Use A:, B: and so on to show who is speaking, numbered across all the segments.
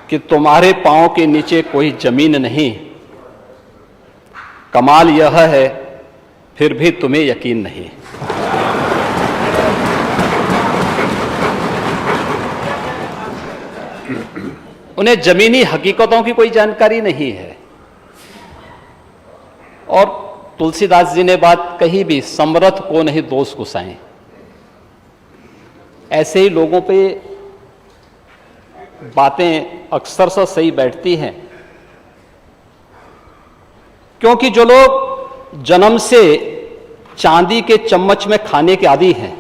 A: कि तुम्हारे पांव के नीचे कोई जमीन नहीं, कमाल यह है फिर भी तुम्हें यकीन नहीं। उन्हें जमीनी हकीकतों की कोई जानकारी नहीं है। और तुलसीदास जी ने बात कही भी, समर्थ को नहीं दोष गुसाएं। ऐसे ही लोगों पे बातें अक्सर से सही बैठती हैं, क्योंकि जो लोग जन्म से चांदी के चम्मच में खाने के आदी हैं,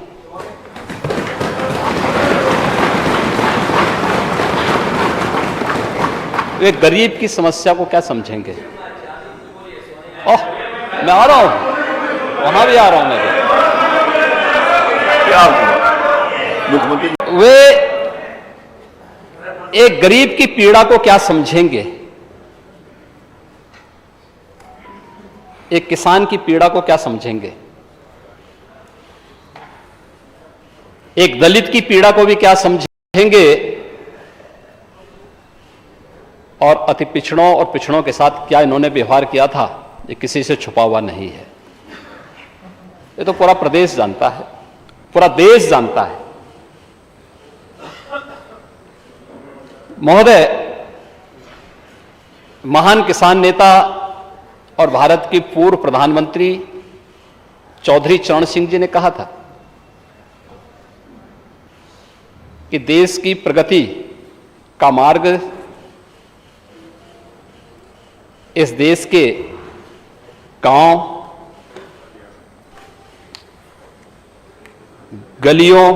A: वे गरीब की समस्या को क्या समझेंगे। ओह, मैं आ रहा हूं, वहां भी आ रहा हूं मैं भी। वे एक गरीब की पीड़ा को क्या समझेंगे, एक किसान की पीड़ा को क्या समझेंगे, एक दलित की पीड़ा को भी क्या समझेंगे, और अति पिछड़ों और पिछड़ों के साथ क्या इन्होंने व्यवहार किया था, ये किसी से छुपा हुआ नहीं है। ये तो पूरा प्रदेश जानता है, पूरा देश जानता है। महोदय, महान किसान नेता और भारत के पूर्व प्रधानमंत्री चौधरी चरण सिंह जी ने कहा था कि देश की प्रगति का मार्ग इस देश के गांव, गलियों,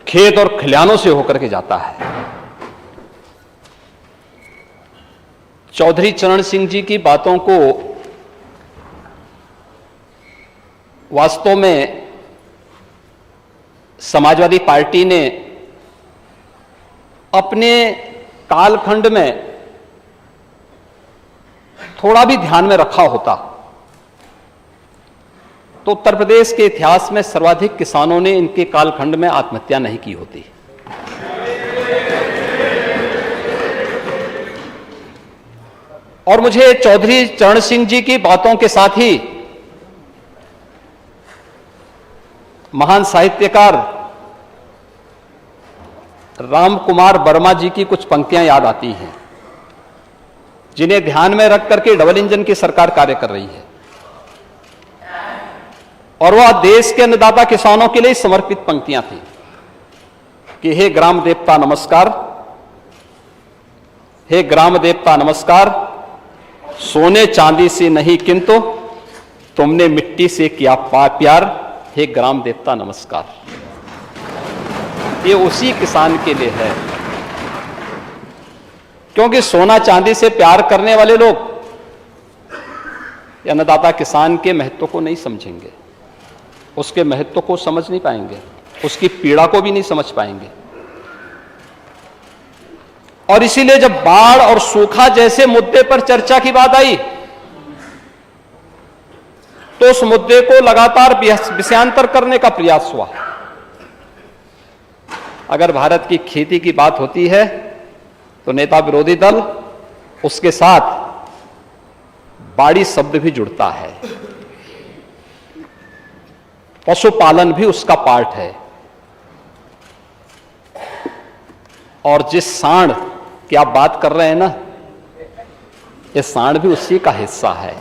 A: खेत और खलिहानों से होकर के जाता है। चौधरी चरण सिंह जी की बातों को वास्तव में समाजवादी पार्टी ने अपने कालखंड में थोड़ा भी ध्यान में रखा होता तो उत्तर प्रदेश के इतिहास में सर्वाधिक किसानों ने इनके कालखंड में आत्महत्या नहीं की होती। और मुझे चौधरी चरण सिंह जी की बातों के साथ ही महान साहित्यकार राम कुमार वर्मा जी की कुछ पंक्तियां याद आती हैं, जिन्हें ध्यान में रख करके डबल इंजन की सरकार कार्य कर रही है। और वह देश के अन्नदाता किसानों के लिए समर्पित पंक्तियां थी कि हे ग्राम देवता नमस्कार, हे ग्राम देवता नमस्कार, सोने चांदी से नहीं किंतु तुमने मिट्टी से किया प्यार, हे ग्राम देवता नमस्कार। ये उसी किसान के लिए है, क्योंकि सोना चांदी से प्यार करने वाले लोग अन्नदाता किसान के महत्व को नहीं समझेंगे, उसके महत्व को समझ नहीं पाएंगे, उसकी पीड़ा को भी नहीं समझ पाएंगे। और इसीलिए जब बाढ़ और सूखा जैसे मुद्दे पर चर्चा की बात आई तो उस मुद्दे को लगातार विषयांतर करने का प्रयास हुआ। अगर भारत की खेती की बात होती है तो नेता विरोधी दल उसके साथ बाड़ी शब्द भी जुड़ता है, पशुपालन भी उसका पार्ट है। और जिस सांड की आप बात कर रहे हैं ना, ये सांड भी उसी का हिस्सा है।